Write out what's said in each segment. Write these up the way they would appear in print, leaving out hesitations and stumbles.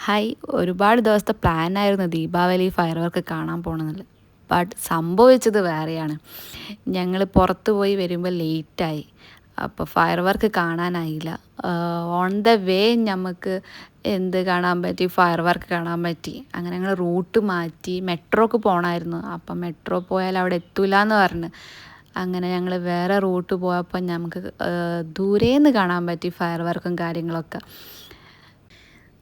Hi, ഒരുപാട് ദിവസത്തെ പ്ലാനായിരുന്നു Deepavali fire work കാണാൻ പോകണമെന്നുള്ളത്. ബട്ട് സംഭവിച്ചത് വേറെയാണ്. ഞങ്ങൾ പുറത്ത് പോയി വരുമ്പോൾ ലേറ്റായി. അപ്പോൾ ഫയർ വർക്ക് കാണാനായില്ല. ഓൺ ദ വേ നമുക്ക് എന്ത് കാണാൻ പറ്റി, ഫയർ വർക്ക് കാണാൻ പറ്റി. അങ്ങനെ ഞങ്ങൾ റൂട്ട് മാറ്റി മെട്രോക്ക് പോകണമായിരുന്നു. അപ്പം മെട്രോ പോയാൽ അവിടെ എത്തൂല എന്ന് പറഞ്ഞ് അങ്ങനെ ഞങ്ങൾ വേറെ റൂട്ട് പോയപ്പോൾ നമുക്ക് ദൂരേന്ന് കാണാൻ പറ്റി ഫയർ വർക്കും കാര്യങ്ങളൊക്കെ.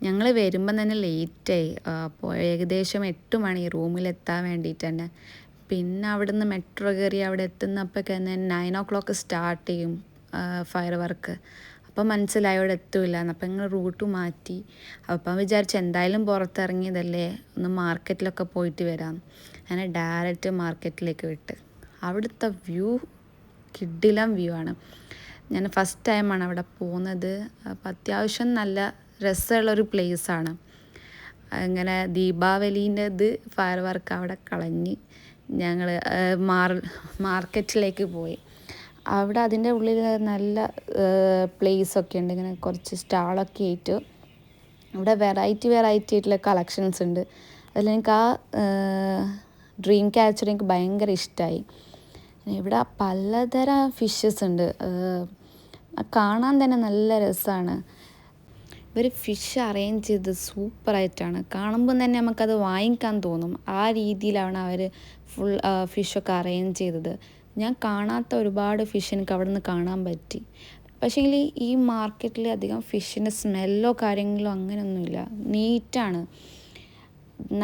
ഞങ്ങൾ വരുമ്പം തന്നെ ലേറ്റായി. അപ്പോൾ ഏകദേശം 8 മണി റൂമിലെത്താൻ വേണ്ടിയിട്ട് തന്നെ. പിന്നെ അവിടുന്ന് മെട്രോ കയറി അവിടെ എത്തുന്നപ്പോൾ തന്നെ 9 o'clock സ്റ്റാർട്ട് ചെയ്യും ഫയർ വർക്ക്. അപ്പം മനസ്സിലായി അവിടെ എത്തൂല. അപ്പം ഞങ്ങൾ റൂട്ട് മാറ്റി. അപ്പം വിചാരിച്ചു എന്തായാലും പുറത്തിറങ്ങിയതല്ലേ, ഒന്ന് മാർക്കറ്റിലൊക്കെ പോയിട്ട് വരാം. അങ്ങനെ ഡയറക്റ്റ് മാർക്കറ്റിലേക്ക് വിട്ട്. അവിടുത്തെ വ്യൂ കിടിലം വ്യൂ ആണ്. ഞാൻ ഫസ്റ്റ് ടൈമാണ് അവിടെ പോകുന്നത്. അപ്പം അത്യാവശ്യം നല്ല രസമുള്ളൊരു പ്ലേസാണ്. അങ്ങനെ ദീപാവലീൻ്റെ ഫയർ വർക്ക് അവിടെ കളഞ്ഞ് ഞങ്ങൾ മാർക്കറ്റിലേക്ക് പോയി. അവിടെ അതിൻ്റെ ഉള്ളിൽ നല്ല പ്ലേസൊക്കെ ഉണ്ട്. ഇങ്ങനെ കുറച്ച് സ്റ്റാളൊക്കെ ആയിട്ട് ഇവിടെ വെറൈറ്റി ആയിട്ടുള്ള കളക്ഷൻസ് ഉണ്ട്. അതിലെനിക്ക് ആ ഡ്രീം ക്യാച്ചർ എനിക്ക് ഭയങ്കര ഇഷ്ടമായി. ഇവിടെ പലതരം ഫിഷസ് ഉണ്ട്. കാണാൻ തന്നെ നല്ല രസമാണ്. ഇവർ ഫിഷ് അറേഞ്ച് ചെയ്ത് സൂപ്പറായിട്ടാണ്. കാണുമ്പം തന്നെ നമുക്കത് വാങ്ങിക്കാൻ തോന്നും. ആ രീതിയിലാണ് അവർ ഫുൾ ഫിഷൊക്കെ അറേഞ്ച് ചെയ്തത്. ഞാൻ കാണാത്ത ഒരുപാട് ഫിഷ് എനിക്ക് അവിടെ നിന്ന് കാണാൻ പറ്റി. പക്ഷേങ്കിൽ ഈ മാർക്കറ്റിൽ അധികം ഫിഷിൻ്റെ സ്മെല്ലോ കാര്യങ്ങളോ അങ്ങനെയൊന്നുമില്ല. നീറ്റാണ്.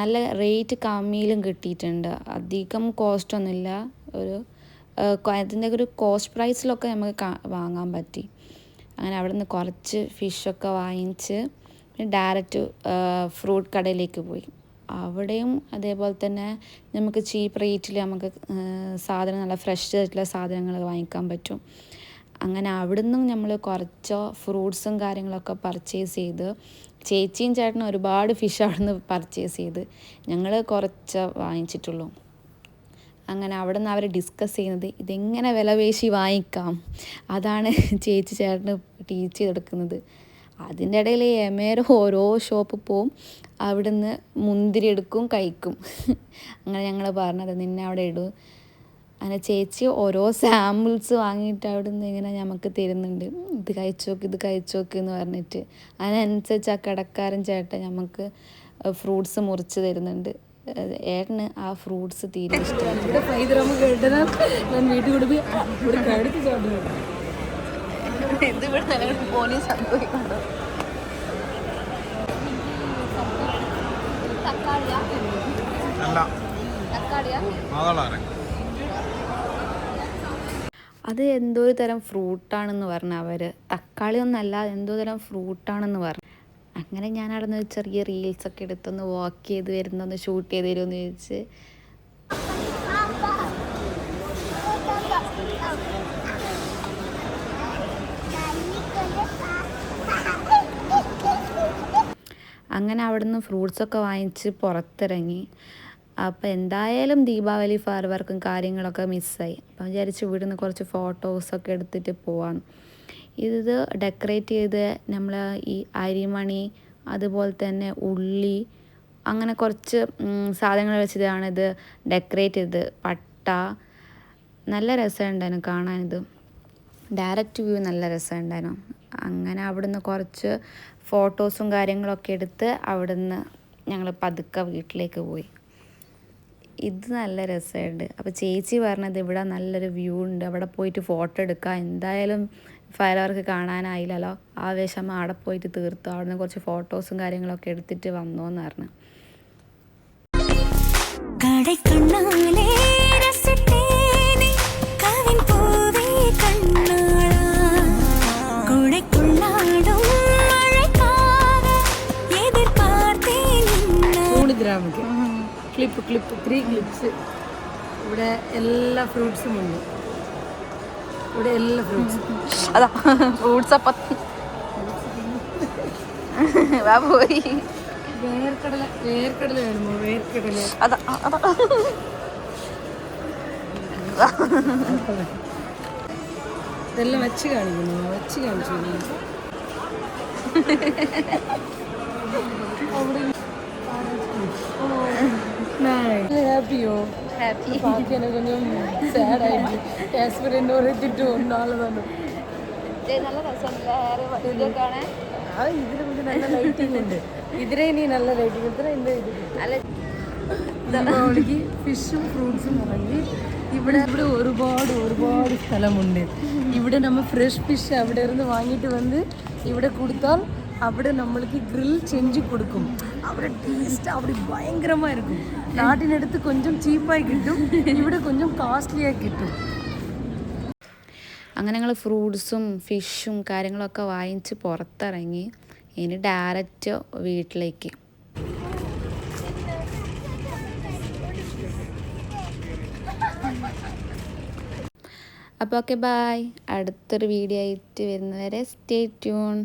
നല്ല റേറ്റ് കമ്മിയിലും കിട്ടിയിട്ടുണ്ട്. അധികം കോസ്റ്റൊന്നുമില്ല. അതിൻ്റെ ഒരു കോസ്റ്റ് പ്രൈസിലൊക്കെ നമുക്ക് വാങ്ങാൻ പറ്റി. അങ്ങനെ അവിടെ നിന്ന് കുറച്ച് ഫിഷൊക്കെ വാങ്ങിച്ച് ഡയറക്റ്റ് ഫ്രൂട്ട് കടയിലേക്ക് പോയി. അവിടെയും അതേപോലെ തന്നെ നമുക്ക് ചീപ്പ് റേറ്റിൽ നമുക്ക് സാധനം നല്ല ഫ്രഷ് ആയിട്ടുള്ള സാധനങ്ങൾ വാങ്ങിക്കാൻ പറ്റും. അങ്ങനെ അവിടെ നിന്നും നമ്മൾ കുറച്ച് ഫ്രൂട്ട്സും കാര്യങ്ങളൊക്കെ പർച്ചേസ് ചെയ്ത്, ചേച്ചിയും ചേട്ടനും ഒരുപാട് ഫിഷ് അവിടെ നിന്ന് പർച്ചേസ് ചെയ്ത്, ഞങ്ങൾ കുറച്ച് വാങ്ങിച്ചിട്ടുള്ളൂ. അങ്ങനെ അവിടെ നിന്ന് അവർ ഡിസ്കസ് ചെയ്യുന്നത് ഇതെങ്ങനെ വിലപേശി വാങ്ങിക്കാം, അതാണ് ചേച്ചി ചേട്ടന് ടീച്ച് ചെയ്തെടുക്കുന്നത്. അതിൻ്റെ ഇടയിൽ എമേരെ ഓരോ ഷോപ്പ് പോവും, അവിടുന്ന് മുന്തിരി എടുക്കും, കഴിക്കും. അങ്ങനെ ഞങ്ങൾ പറഞ്ഞത് നിന്നെ അവിടെ ഇടും. അങ്ങനെ ചേച്ചി ഓരോ സാമ്പിൾസ് വാങ്ങിയിട്ട് അവിടുന്ന് ഇങ്ങനെ നമുക്ക് തരുന്നുണ്ട്. ഇത് കഴിച്ചോക്ക് എന്ന് പറഞ്ഞിട്ട്. അതിനനുസരിച്ച് ആ കടക്കാരൻ ചേട്ടൻ നമുക്ക് ഫ്രൂട്ട്സ് മുറിച്ച് തരുന്നുണ്ട്. ഏട്ടന് ആ ഫ്രൂട്ട്സ് തീരെ ഇഷ്ടമാണ്. അത് എന്തോ ഒരു തരം ഫ്രൂട്ടാണെന്ന് പറഞ്ഞു അവർ. തക്കാളി ഒന്നല്ല, എന്തോ തരം ഫ്രൂട്ടാണെന്ന് പറഞ്ഞു. അങ്ങനെ ഞാൻ അവിടെ നിന്ന് ചെറിയ റീൽസൊക്കെ എടുത്തൊന്ന് വാക്ക് ചെയ്ത് വരുന്നൊന്ന് ഷൂട്ട് ചെയ്ത് തരുമെന്ന് ചോദിച്ച്. അങ്ങനെ അവിടെ നിന്ന് ഫ്രൂട്ട്സൊക്കെ വാങ്ങിച്ച് പുറത്തിറങ്ങി. അപ്പോൾ എന്തായാലും ദീപാവലി ഫയർ വർക്കും കാര്യങ്ങളൊക്കെ മിസ്സായി. അപ്പം വിചാരിച്ച് ഇവിടുന്ന് കുറച്ച് ഫോട്ടോസൊക്കെ എടുത്തിട്ട് പോവാം. ഇത് ഡെക്കറേറ്റ് ചെയ്ത് നമ്മൾ ഈ അരിമണി, അതുപോലെ തന്നെ ഉള്ളി, അങ്ങനെ കുറച്ച് സാധനങ്ങൾ വെച്ചിട്ടാണ് ഇത് ഡെക്കറേറ്റ് ചെയ്തത്. പട്ട, നല്ല രസമുണ്ടായിരുന്നു കാണാനിത്. ഡയറക്റ്റ് വ്യൂ നല്ല രസമുണ്ടായിരുന്നു. അങ്ങനെ അവിടുന്ന് കുറച്ച് ഫോട്ടോസും കാര്യങ്ങളൊക്കെ എടുത്ത് അവിടുന്ന് ഞങ്ങൾ പതുക്കെ വീട്ടിലേക്ക് പോയി. ഇത് നല്ല രസമുണ്ട്. അപ്പോൾ ചേച്ചി പറഞ്ഞത് ഇവിടെ നല്ലൊരു വ്യൂ ഉണ്ട്, അവിടെ പോയിട്ട് ഫോട്ടോ എടുക്കാം. എന്തായാലും ഫയർ വർക്ക് കാണാനായില്ലല്ലോ, ആവേശം അവിടെ പോയിട്ട് തീർത്തു. അവിടെ നിന്ന് കുറച്ച് ഫോട്ടോസും കാര്യങ്ങളൊക്കെ എടുത്തിട്ട് വന്നോന്ന് പറഞ്ഞു. Clip 3 clips. ഇവിടെ എല്ലാ ഫ്രൂട്ട്സും ഉണ്ട്. ഇവിടെ എല്ലാ ഫ്രൂട്ട്സും അതാ ഫ്രൂട്ട്സ് അപ്പം പോയി. വേർക്കടല വേണമോ? വേർക്കടല അതാ ഇതെല്ലാം വെച്ച് കാണിച്ചു. ഹാപ്പി. ബാക്കി എനിക്ക് കൊഞ്ചം സാഡായിട്ട് കാശ്മീരിൻ്റെ ഒരെത്തിട്ട് ഒന്നാള് തന്നെ. നല്ല രസമുണ്ടല്ലേ വീഡിയോ കാണാൻ. ഇതിന് മുന്നേ നല്ല ലൈറ്റിംഗ് ഉണ്ട്. ഇതിനെ ഇനി നല്ല ലൈറ്റിംഗ് ഇത്ര എൻ്റെ ഇത് അല്ല ദീപാവലിക്ക് ഫിഷും ഫ്രൂട്ട്സും ഇറങ്ങി. ഇവിടെ ഒരുപാട് സ്ഥലമുണ്ട്. ഇവിടെ നമ്മൾ ഫ്രഷ് ഫിഷ് അവിടെ ഇരുന്ന് വാങ്ങിയിട്ട് വന്ന് ഇവിടെ കൊടുത്താൽ അവിടെ നമ്മൾക്ക് ഗ്രിൽ செஞ்சு കൊടുക്കും. അവിടെ ടേസ്റ്റ് അവിടെ ഭയങ്കരമായിരിക്കും. നാട്ടിനടുത്ത് കൊഞ്ചം ചീപ്പായി കിട്ടും, ഇവിടെ കൊഞ്ചം കോസ്റ്റ്ലിയായി കിട്ടും. അങ്ങനെ ഞങ്ങൾ ഫ്രൂട്ട്സും ഫിഷും കാര്യങ്ങളൊക്കെ വാങ്ങിച്ച് പുറത്തിറങ്ങി. ഇനി ഡയറക്റ്റ് വീട്ടിലേക്ക്. അപ്പോൾ ഓക്കെ ബായ്. അടുത്തൊരു വീഡിയോ ആയിട്ട് വരുന്നവരെ സ്റ്റേ ട്യൂൺ.